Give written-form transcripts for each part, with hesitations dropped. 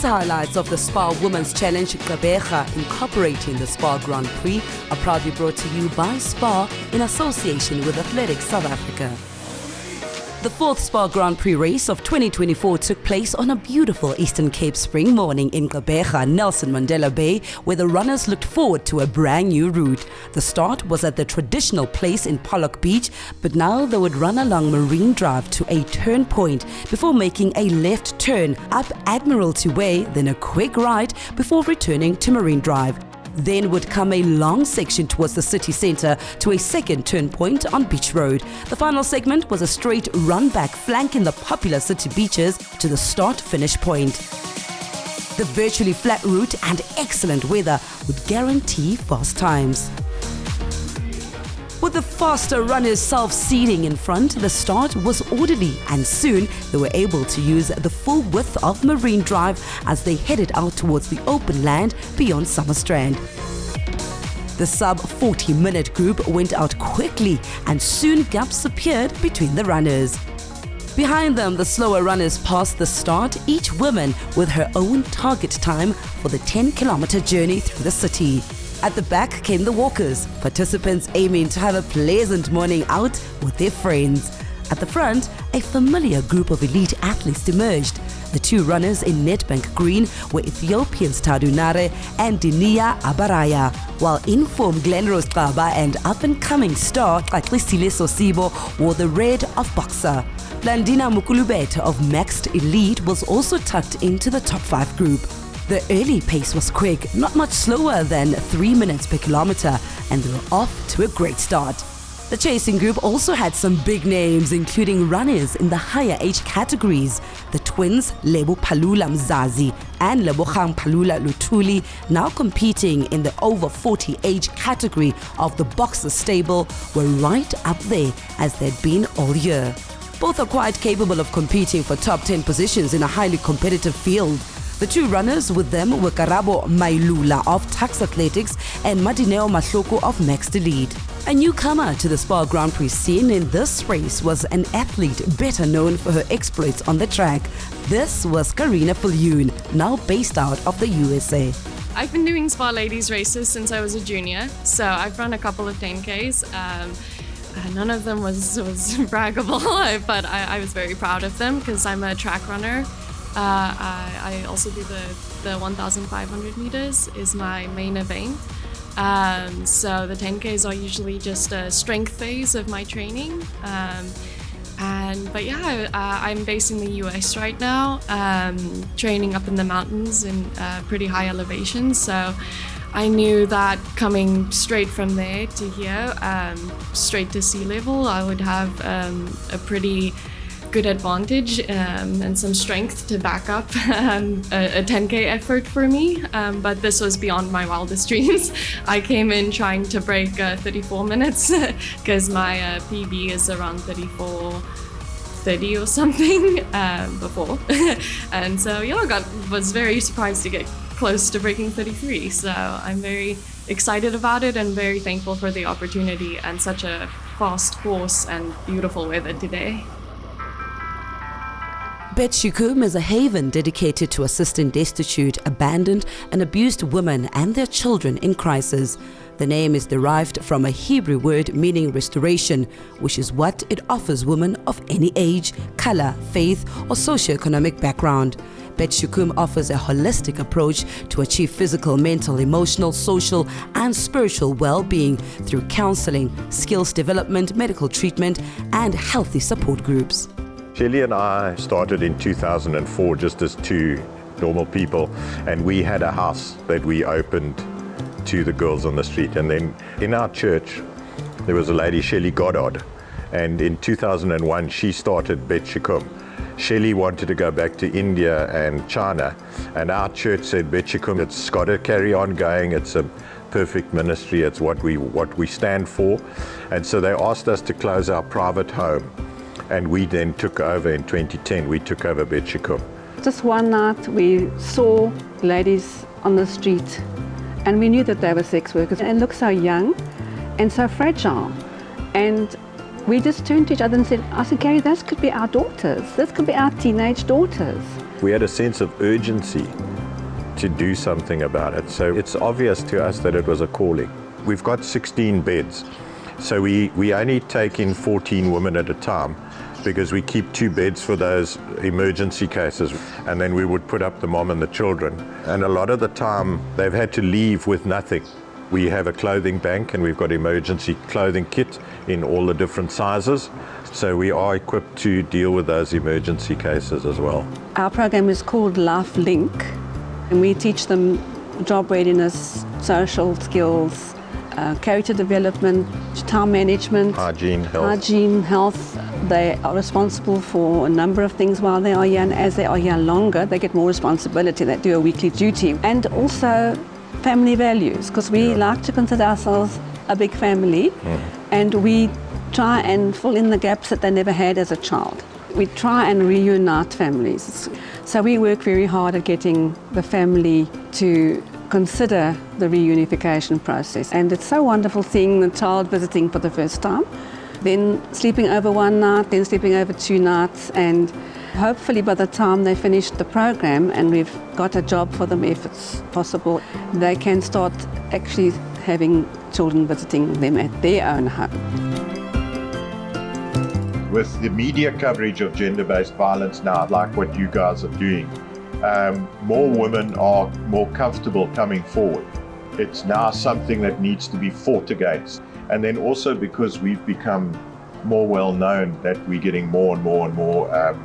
highlights of the SPAR Women's Challenge Gqeberha, incorporating the SPAR Grand Prix, are proudly brought to you by SPAR in association with Athletics South Africa. The fourth SPAR Grand Prix race of 2024 took place on a beautiful Eastern Cape spring morning in Gqeberha, Nelson Mandela Bay, where the runners looked forward to a brand new route. The start was at the traditional place in Pollock Beach, but now they would run along Marine Drive to a turn point before making a left turn up Admiralty Way, then a quick right before returning to Marine Drive. Then would come a long section towards the city centre to a second turn point on Beach Road. The final segment was a straight run back flanking the popular city beaches to the start-finish point. The virtually flat route and excellent weather would guarantee fast times. With the faster runners self-seating in front, the start was orderly and soon they were able to use the full width of Marine Drive as they headed out towards the open land beyond Summerstrand. The sub-40-minute group went out quickly and soon gaps appeared between the runners. Behind them, the slower runners passed the start, each woman with her own target time for the 10-kilometer journey through the city. At the back came the walkers, participants aiming to have a pleasant morning out with their friends. At the front, a familiar group of elite athletes emerged. The two runners in Nedbank Green were Ethiopians Tadunare and Dinia Abaraya, while in-form Glenrose Gqeberha and up-and-coming star Gqeberha Sosibo wore the red of Boxer. Blandina Mukulubete of Maxed Elite was also tucked into the top 5 group. The early pace was quick, not much slower than 3 minutes per kilometer, and they were off to a great start. The chasing group also had some big names, including runners in the higher age categories. The twins Lebo Palula Mzazi and Lebogang Palula Lutuli, now competing in the over 40 age category of the Boxer stable, were right up there as they'd been all year. Both are quite capable of competing for top 10 positions in a highly competitive field. The two runners with them were Karabo Mailula of Tax Athletics and Madineo Mahloko of Maxed Elite. A newcomer to the SPAR Grand Prix scene in this race was an athlete better known for her exploits on the track. This was Karina Filyoun, now based out of the USA. I've been doing SPAR ladies races since I was a junior, so I've run a couple of 10Ks. None of them was braggable, but I was very proud of them because I'm a track runner. I also do the 1,500 meters is my main event. So the 10Ks are usually just a strength phase of my training. But yeah, I'm based in the US right now, training up in the mountains in pretty high elevations. So I knew that coming straight from there to here, straight to sea level, I would have a pretty good advantage and some strength to back up a 10K effort for me, but this was beyond my wildest dreams. I came in trying to break 34 minutes because my PB is around 34:30 or something before, and so yeah, was very surprised to get close to breaking 33. So I'm very excited about it and very thankful for the opportunity and such a fast course and beautiful weather today. Sheekoom is a haven dedicated to assisting destitute, abandoned and abused women and their children in crisis. The name is derived from a Hebrew word meaning restoration, which is what it offers women of any age, color, faith or socioeconomic background. Sheekoom offers a holistic approach to achieve physical, mental, emotional, social and spiritual well-being through counseling, skills development, medical treatment and healthy support groups. Shelly and I started in 2004 just as two normal people, and we had a house that we opened to the girls on the street. And then in our church there was a lady, Shelly Goddard, and in 2001 she started Sheekoom. Shelly wanted to go back to India and China, and our church said, Sheekoom, it's got to carry on going, it's a perfect ministry, it's what we stand for. And so they asked us to close our private home, and we then took over in 2010, we took over Sheekoom. Just one night we saw ladies on the street and we knew that they were sex workers and looked so young and so fragile. And we just turned to each other and said, I said, Gary, this could be our daughters. This could be our teenage daughters. We had a sense of urgency to do something about it. So it's obvious to us that it was a calling. We've got 16 beds, so we only take in 14 women at a time, because we keep 2 beds for those emergency cases, and then we would put up the mom and the children. And a lot of the time they've had to leave with nothing. We have a clothing bank, and we've got emergency clothing kit in all the different sizes, so we are equipped to deal with those emergency cases as well. Our program is called Life Link, and we teach them job readiness, social skills, character development, time management, Hygiene, health. They are responsible for a number of things while they are young. As they are young longer, they get more responsibility. They do a weekly duty. And also family values, because we like to consider ourselves a big family, and we try and fill in the gaps that they never had as a child. We try and reunite families. So we work very hard at getting the family to consider the reunification process. And it's so wonderful seeing the child visiting for the first time, then sleeping over one night, then sleeping over 2 nights, and hopefully by the time they finish the program and we've got a job for them, if it's possible, they can start actually having children visiting them at their own home. With the media coverage of gender-based violence now, like what you guys are doing, more women are more comfortable coming forward. It's now something that needs to be fought against. And then also because we've become more well known, that we're getting more and more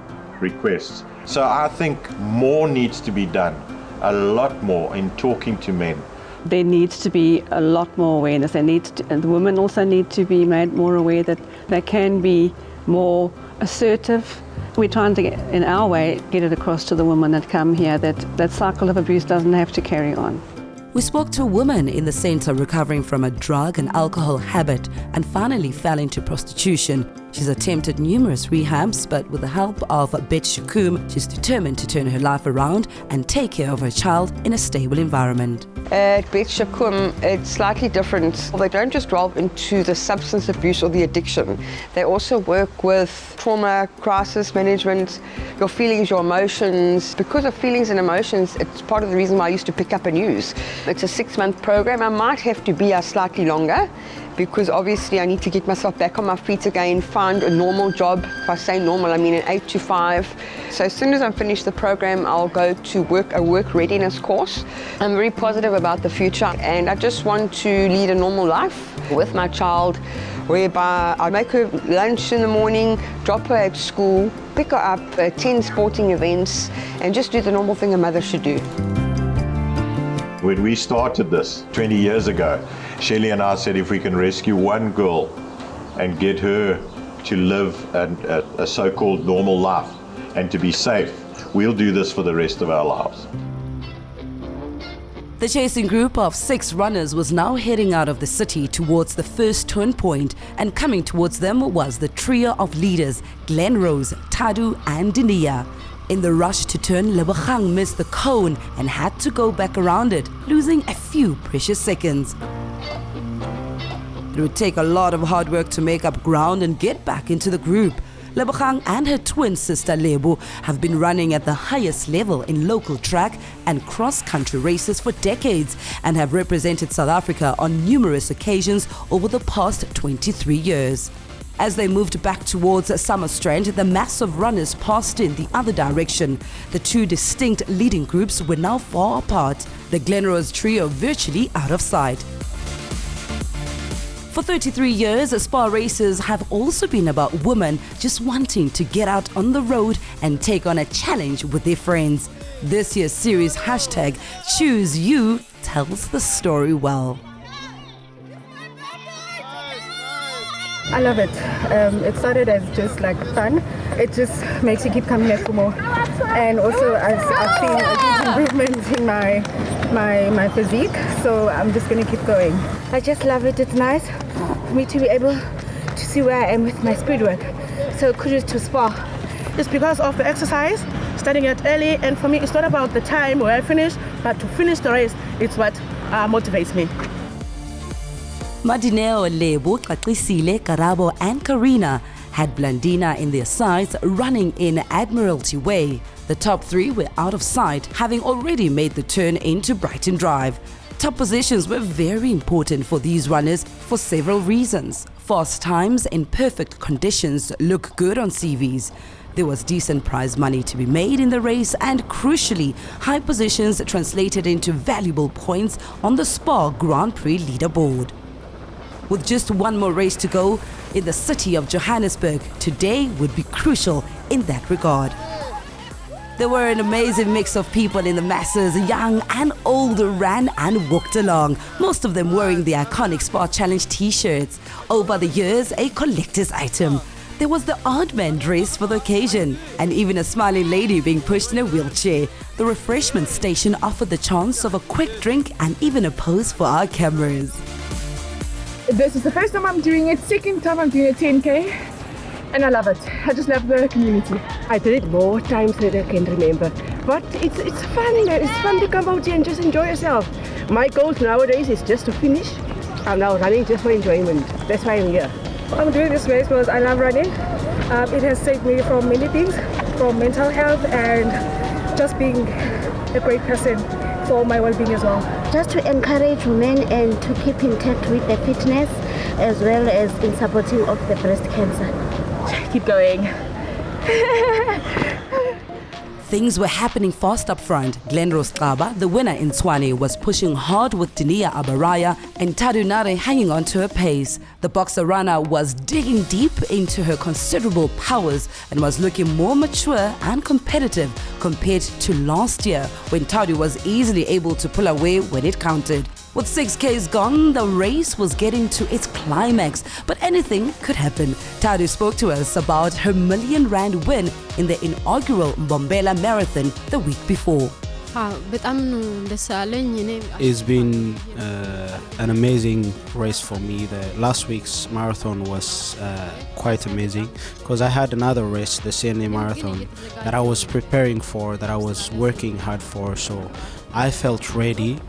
requests. So I think more needs to be done, a lot more in talking to men. There needs to be a lot more awareness. And the women also need to be made more aware that they can be more assertive. We're trying to, in our way, get it across to the women that come here that that cycle of abuse doesn't have to carry on. We spoke to a woman in the centre recovering from a drug and alcohol habit and finally fell into prostitution. She's attempted numerous rehabs, but with the help of Sheekoom, she's determined to turn her life around and take care of her child in a stable environment. At Sheekoom, it's slightly different. They don't just delve into the substance abuse or the addiction. They also work with trauma, crisis management, your feelings, your emotions. Because of feelings and emotions, it's part of the reason why I used to pick up a news. It's a 6-month program. I might have to be slightly longer, because obviously I need to get myself back on my feet again, find a normal job. If I say normal, I mean an 8 to 5. So as soon as I'm finished the program, I'll go to a work readiness course. I'm very positive about the future, and I just want to lead a normal life with my child, whereby I make her lunch in the morning, drop her at school, pick her up, attend sporting events, and just do the normal thing a mother should do. When we started this 20 years ago, Shelley and I said if we can rescue one girl and get her to live a so-called normal life and to be safe, we'll do this for the rest of our lives. The chasing group of 6 runners was now heading out of the city towards the first turn point, and coming towards them was the trio of leaders, Glenrose, Tadu and Dinia. In the rush to turn, Gqeberha missed the cone and had to go back around it, losing a few precious seconds. It would take a lot of hard work to make up ground and get back into the group. Gqeberha and her twin sister Lebo have been running at the highest level in local track and cross-country races for decades and have represented South Africa on numerous occasions over the past 23 years. As they moved back towards Summerstrand, the mass of runners passed in the other direction. The 2 distinct leading groups were now far apart, the Glenrose trio virtually out of sight. For 33 years, SPAR races have also been about women just wanting to get out on the road and take on a challenge with their friends. This year's series #ChooseYou tells the story well. I love it. It started as just like fun. It just makes you keep coming back for more. And also I've seen a huge improvement in my physique, so I'm just going to keep going. I just love it. It's nice for me to be able to see where I am with my speed work. So kudos to SPAR. It's because of the exercise, starting it early, and for me it's not about the time where I finish, but to finish the race, it's what motivates me. Madineo, Lebo, Gqeberha, Karabo and Karina had Blandina in their sights, running in Admiralty Way. The top three were out of sight, having already made the turn into Brighton Drive. Top positions were very important for these runners for several reasons. Fast times in perfect conditions look good on CVs. There was decent prize money to be made in the race, and crucially, high positions translated into valuable points on the SPAR Grand Prix leaderboard. With just one more race to go in the city of Johannesburg, today would be crucial in that regard. There were an amazing mix of people in the masses, young and old, ran and walked along, most of them wearing the iconic SPAR Challenge t-shirts, over the years a collector's item. There was the odd man dressed for the occasion, and even a smiling lady being pushed in a wheelchair. The refreshment station offered the chance of a quick drink and even a pose for our cameras. This is the first time I'm doing it, second time I'm doing a 10K, and I love it. I just love the community. I did it more times than I can remember. But it's fun, you know, it's fun to come out here and just enjoy yourself. My goal nowadays is just to finish. I'm now running just for enjoyment. That's why I'm here. I'm doing this race because I love running. It has saved me from many things, from mental health and just being a great person for my well-being as well. Just to encourage women and to keep in touch with the fitness as well as in supporting of the breast cancer. Keep going. Things were happening fast up front. Gqeberha, the winner in Tshwane, was pushing hard with Dinia Abaraya and Tadunare hanging on to her pace. The boxer runner was digging deep into her considerable powers and was looking more mature and competitive compared to last year, when Tadu was easily able to pull away when it counted. With 6Ks gone, the race was getting to its climax, but anything could happen. Tadu spoke to us about her R1 million win in the inaugural Mbombela Marathon the week before. It's been an amazing race for me. The last week's marathon was quite amazing because I had another race, the CNA marathon, that I was preparing for, that I was working hard for, so I felt ready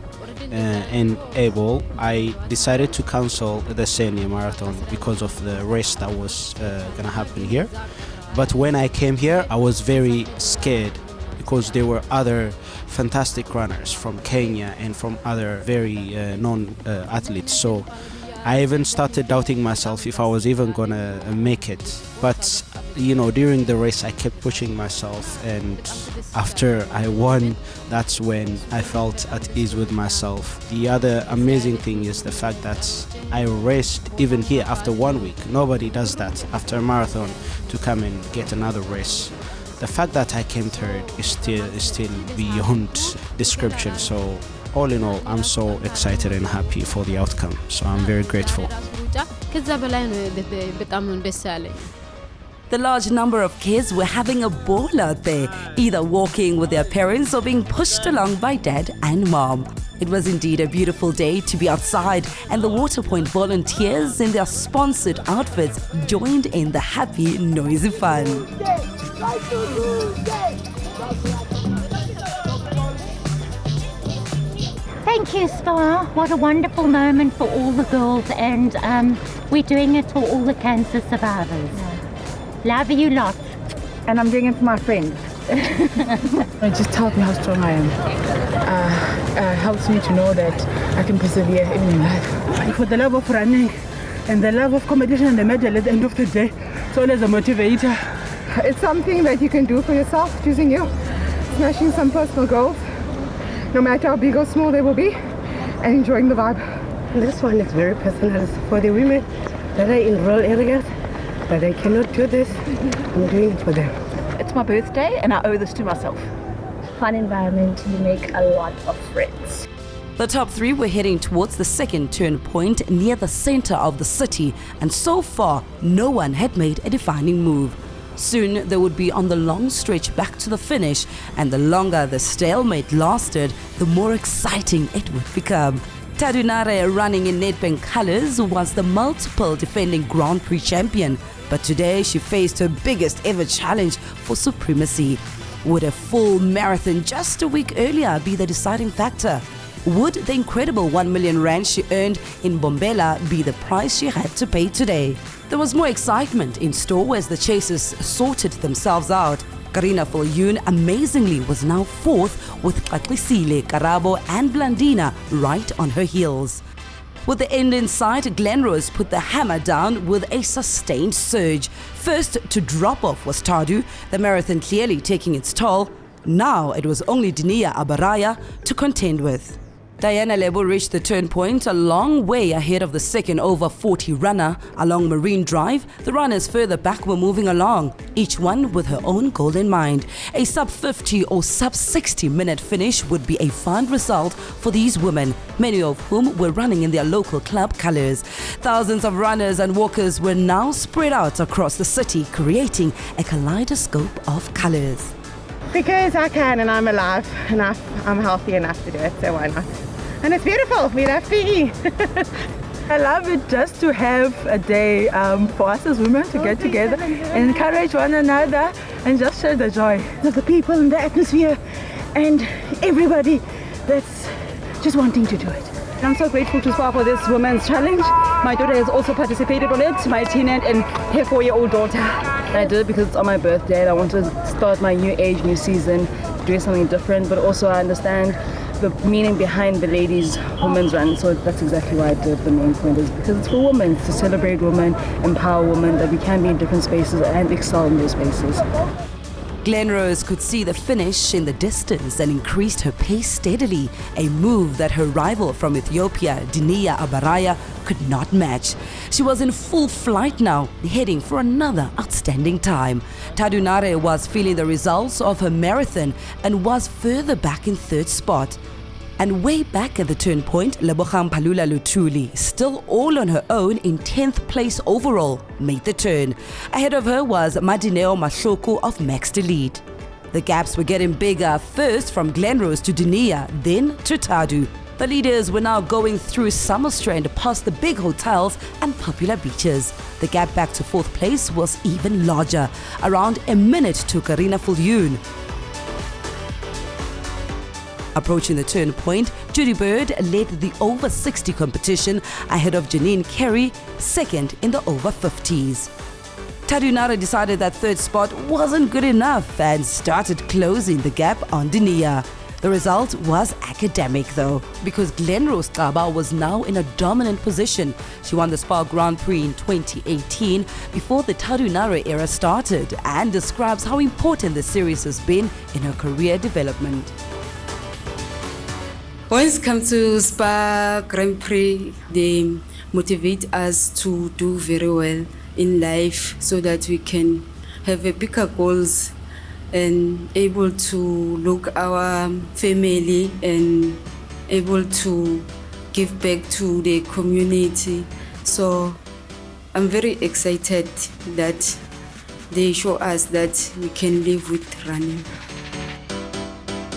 and able. I decided to cancel the CNA marathon because of the race that was gonna happen here. But when I came here, I was very scared because there were other fantastic runners from Kenya and from other very known athletes. So I even started doubting myself if I was even gonna make it. But you know, during the race I kept pushing myself, and after I won, that's when I felt at ease with myself. The other amazing thing is the fact that I raced even here after 1 week. Nobody does that after a marathon, to come and get another race. The fact that I came third is still beyond description. So all in all, I'm so excited and happy for the outcome. So I'm very grateful. The large number of kids were having a ball out there, either walking with their parents or being pushed along by dad and mom. It was indeed a beautiful day to be outside, and the Waterpoint volunteers in their sponsored outfits joined in the happy, noisy fun. Thank you, SPAR. What a wonderful moment for all the girls, and we're doing it for all the cancer survivors. Love you lot. And I'm doing it for my friends. It just tells me how strong I am. Helps me to know that I can persevere even in life. For the love of running and the love of competition and the medal at the end of the day, it's always a motivator. It's something that you can do for yourself, choosing you, smashing some personal goals, no matter how big or small they will be, and enjoying the vibe. This one is very personal. It's for the women that are in rural areas, but they cannot do this. I'm doing it for them. It's my birthday and I owe this to myself. Fun environment, you make a lot of friends. The top three were heading towards the second turn point near the center of the city, and so far, no one had made a defining move. Soon they would be on the long stretch back to the finish, and the longer the stalemate lasted, the more exciting it would become. Tadunare, running in Nedbank colours, was the multiple defending Grand Prix champion, but today she faced her biggest ever challenge for supremacy. Would a full marathon just a week earlier be the deciding factor? Would the incredible R1 million she earned in Mbombela be the price she had to pay today? There was more excitement in store as the chasers sorted themselves out. Karina Viljoen amazingly was now fourth with Gqeberha, Karabo and Blandina right on her heels. With the end in sight, Glenrose put the hammer down with a sustained surge. First to drop off was Tadu, the marathon clearly taking its toll. Now it was only Gqeberha to contend with. Diana Lebo reached the turn point a long way ahead of the second over 40 runner. Along Marine Drive, the runners further back were moving along, each one with her own goal in mind. A sub-50 or sub-60 minute finish would be a fine result for these women, many of whom were running in their local club colours. Thousands of runners and walkers were now spread out across the city, creating a kaleidoscope of colours. Because I can and I'm alive enough, I'm healthy enough to do it, so why not? And it's beautiful, we love PE. I love it just to have a day for us as women to get together and encourage one another and just share the joy of the people and the atmosphere and everybody that's just wanting to do it. I'm so grateful to SPAR for this women's challenge. My daughter has also participated on it, my teenage and her 4-year-old daughter. I did it because it's on my birthday and I want to start my new age, new season, doing something different, but also I understand the meaning behind the ladies' women's run, so that's exactly why I did. The main point is because it's for women, to celebrate women, empower women, that we can be in different spaces and excel in those spaces. Glenrose could see the finish in the distance and increased her pace steadily, a move that her rival from Ethiopia, Gqeberha, could not match. She was in full flight now, heading for another outstanding time. Tadu was feeling the results of her marathon and was further back in third spot. And way back at the turn point, Lebogang Palula Lutuli, still all on her own in 10th place overall, made the turn. Ahead of her was Madineo Mashoko of Max Delete. The gaps were getting bigger, first from Glenrose to Dunia, then to Tadu. The leaders were now going through Summerstrand past the big hotels and popular beaches. The gap back to fourth place was even larger, around a minute to Karina Viljoen. Approaching the turn point, Judy Bird led the over 60 competition ahead of Janine Carey, second in the over 50s. Tadu decided that third spot wasn't good enough and started closing the gap on Dunia. The result was academic though, because Glenrose Gqeberha was now in a dominant position. She won the SPAR Grand Prix in 2018 before the Tadu era started, and describes how important the series has been in her career development. Once come to SPAR Grand Prix, they motivate us to do very well in life so that we can have a bigger goals and able to look our family and able to give back to the community. So I'm very excited that they show us that we can live with running.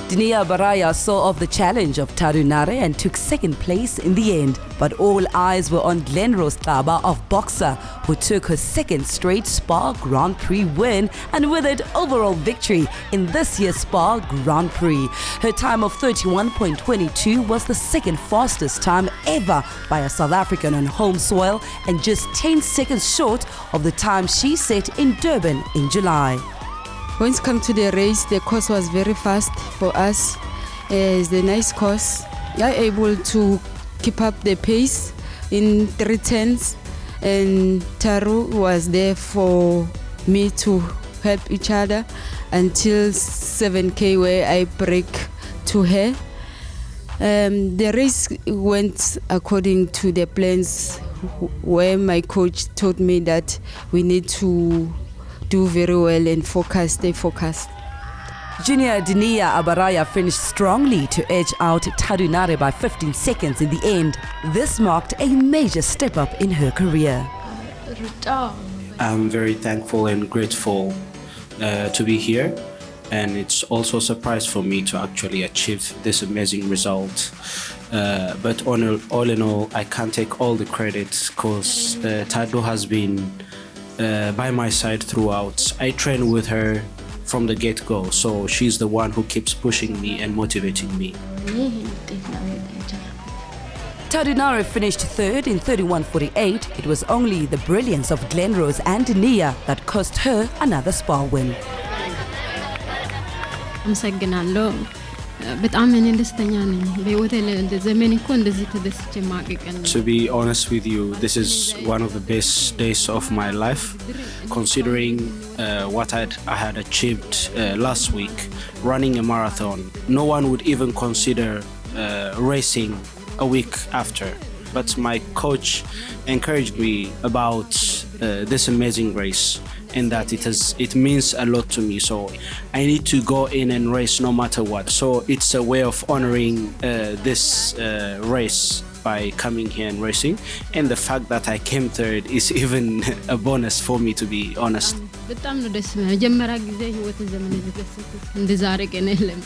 Gqeberha saw off the challenge of Tadu and took second place in the end. But all eyes were on Glenrose Gqeberha of Boxer, who took her second straight SPAR Grand Prix win and with it overall victory in this year's SPAR Grand Prix. Her time of 31.22 was the second fastest time ever by a South African on home soil and just 10 seconds short of the time she set in Durban in July. Once come to the race, the course was very fast for us. It's a nice course. We are able to keep up the pace in 3:10s, and Taru was there for me to help each other until 7K where I break to her. The race went according to the plans where my coach told me that we need to do very well and stay focused. Junior Gqeberha finished strongly to edge out Tadu by 15 seconds in the end. This marked a major step up in her career. I'm very thankful and grateful to be here, and it's also a surprise for me to actually achieve this amazing result. But all in all, I can't take all the credit because Tadu has been by my side throughout. I train with her from the get-go, so she's the one who keeps pushing me and motivating me. Tadunare finished third in 31:48. It was only the brilliance of Glenrose and Nia that cost her another SPAR win. አመሰግናለሁ በጣም እኔ ደስተኛ ነኝ በህይወቴ ለዘመን እኮ እንደዚህ ተደስቼ ማቀቀን To be honest with you, this is one of the best days of my life, considering what I had achieved last week, running a marathon. No one would even consider racing a week after. But my coach encouraged me about this amazing race, and that it means a lot to me. So I need to go in and race no matter what. So it's a way of honoring this race by coming here and racing. And the fact that I came third is even a bonus for me, to be honest. በጣም ነው ደስ የሚለው መጀመሪያ ጊዜ ህይወት ዘመን እንደዛሬ ቀን የለም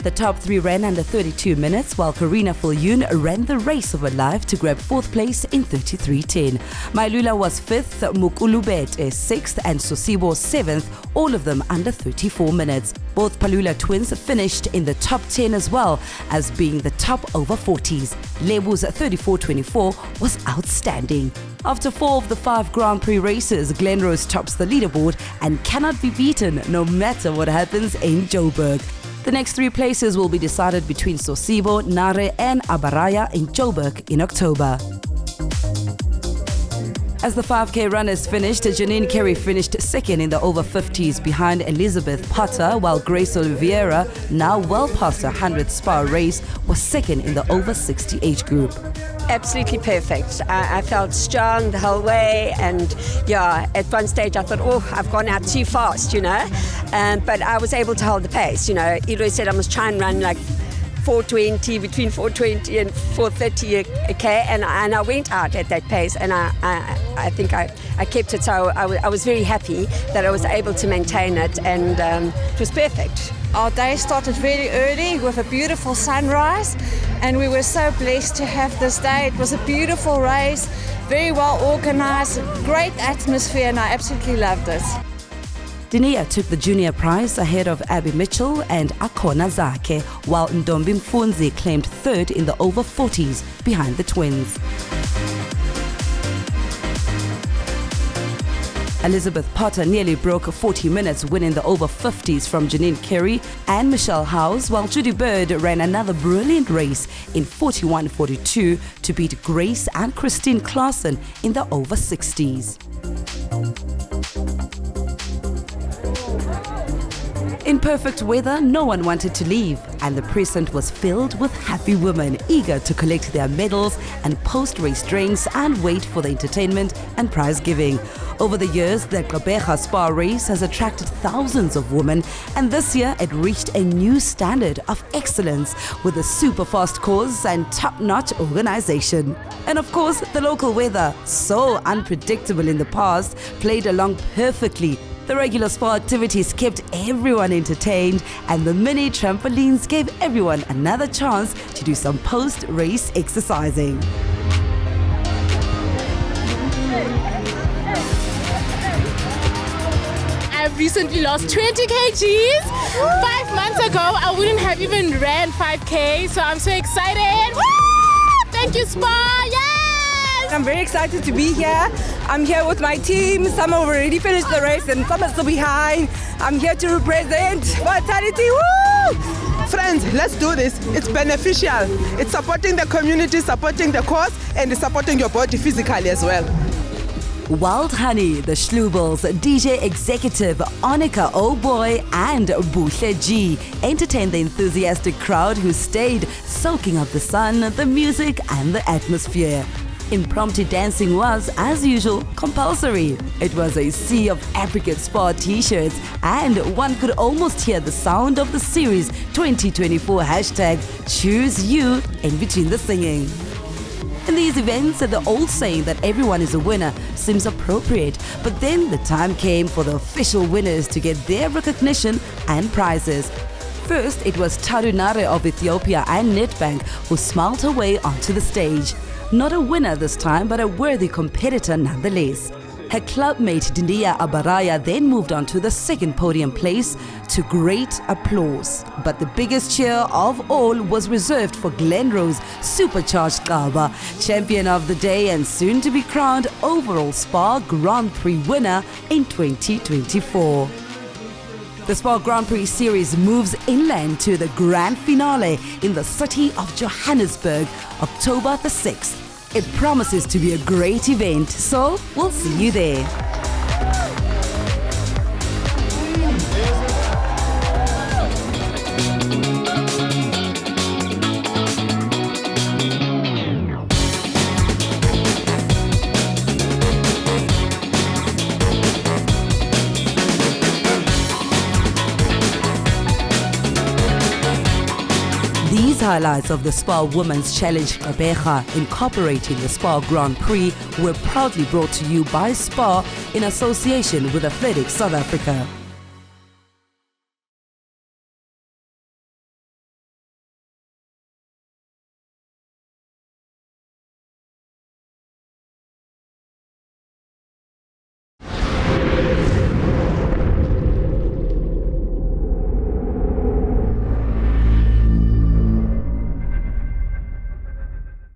The top three ran under 32 minutes, while Karina Fulyoon ran the race of her life to grab 4th place in 33:10. Mailula was 5th, Mukulubet is 6th, and Sosibo 7th, all of them under 34 minutes. Both Palula twins finished in the top 10 as well as being the top over 40s. Lebu's 34:24 was outstanding. After 4 of the 5 Grand Prix races, Glenrose tops the leaderboard and cannot be beaten no matter what happens in Joburg. The next 3 places will be decided between Sosibo, Nare and Abaraya in Joburg in October. As the 5K runners finished, Janine Carey finished second in the over 50s behind Elizabeth Potter, while Grace Oliveira, now well past her 100th SPAR race, was second in the over 60 age group. Absolutely perfect. I felt strong the whole way, and yeah, at one stage I thought, oh, I've gone out too fast, you know, but I was able to hold the pace. You know, Eloy said I must try and run like 4:20, between 4:20 and 4:30 k, and I went out at that pace, and I think I kept it. So I was very happy that I was able to maintain it, and it was perfect. Our day started very early with a beautiful sunrise, and we were so blessed to have this day. It was a beautiful race, very well organized, great atmosphere, and I absolutely loved it. Dinia took the junior prize ahead of Abby Mitchell and Akona Zake, while Ndombi Mfunzi claimed third in the over 40s behind the twins. Elizabeth Potter nearly broke 40 minutes, winning the over 50s from Janine Carey and Michelle Howes, while Judy Bird ran another brilliant race in 41:42 to beat Grace and Christine Claassen in the over 60s. In perfect weather, no one wanted to leave, and the precinct was filled with happy women eager to collect their medals and post-race drinks and wait for the entertainment and prize giving. Over the years, the Gqeberha SPAR race has attracted thousands of women, and this year it reached a new standard of excellence with a super fast course and top-notch organization. And of course, the local weather, so unpredictable in the past, played along perfectly. The regular SPAR activities kept everyone entertained, and the mini trampolines gave everyone another chance to do some post-race exercising. I've recently lost 20 kgs. 5 months ago, I wouldn't have even ran 5K, so I'm so excited. Woo! Thank you, SPAR. Yes! I'm very excited to be here. I'm here with my team. Some have already finished the race and some are still behind. I'm here to represent Vitality. Woo! Friends, let's do this. It's beneficial. It's supporting the community, supporting the cause, and it's supporting your body physically as well. Wild Honey, the Schluebels, DJ Executive, Onika Oh Boy, and Buhle G entertained the enthusiastic crowd who stayed soaking up the sun, the music, and the atmosphere. Impromptu dancing was, as usual, compulsory. It was a sea of apricot SPAR t-shirts, and one could almost hear the sound of the series 2024 hashtag Choose You in between the singing. In these events, the old saying that everyone is a winner seems appropriate, but then the time came for the official winners to get their recognition and prizes. First, it was Tarunare of Ethiopia and Nedbank who smiled her way onto the stage. Not a winner this time, but a worthy competitor nonetheless. Her clubmate Dindia Abaraya then moved on to the second podium place to great applause. But the biggest cheer of all was reserved for Glenrose's supercharged Gqeberha, champion of the day and soon to be crowned overall SPAR Grand Prix winner in 2024. The SPAR Grand Prix series moves inland to the grand finale in the city of Johannesburg, October the 6th. It promises to be a great event, so we'll see you there. These highlights of the SPAR Women's Challenge Gqeberha, incorporating the SPAR Grand Prix, were proudly brought to you by SPAR in association with Athletics South Africa.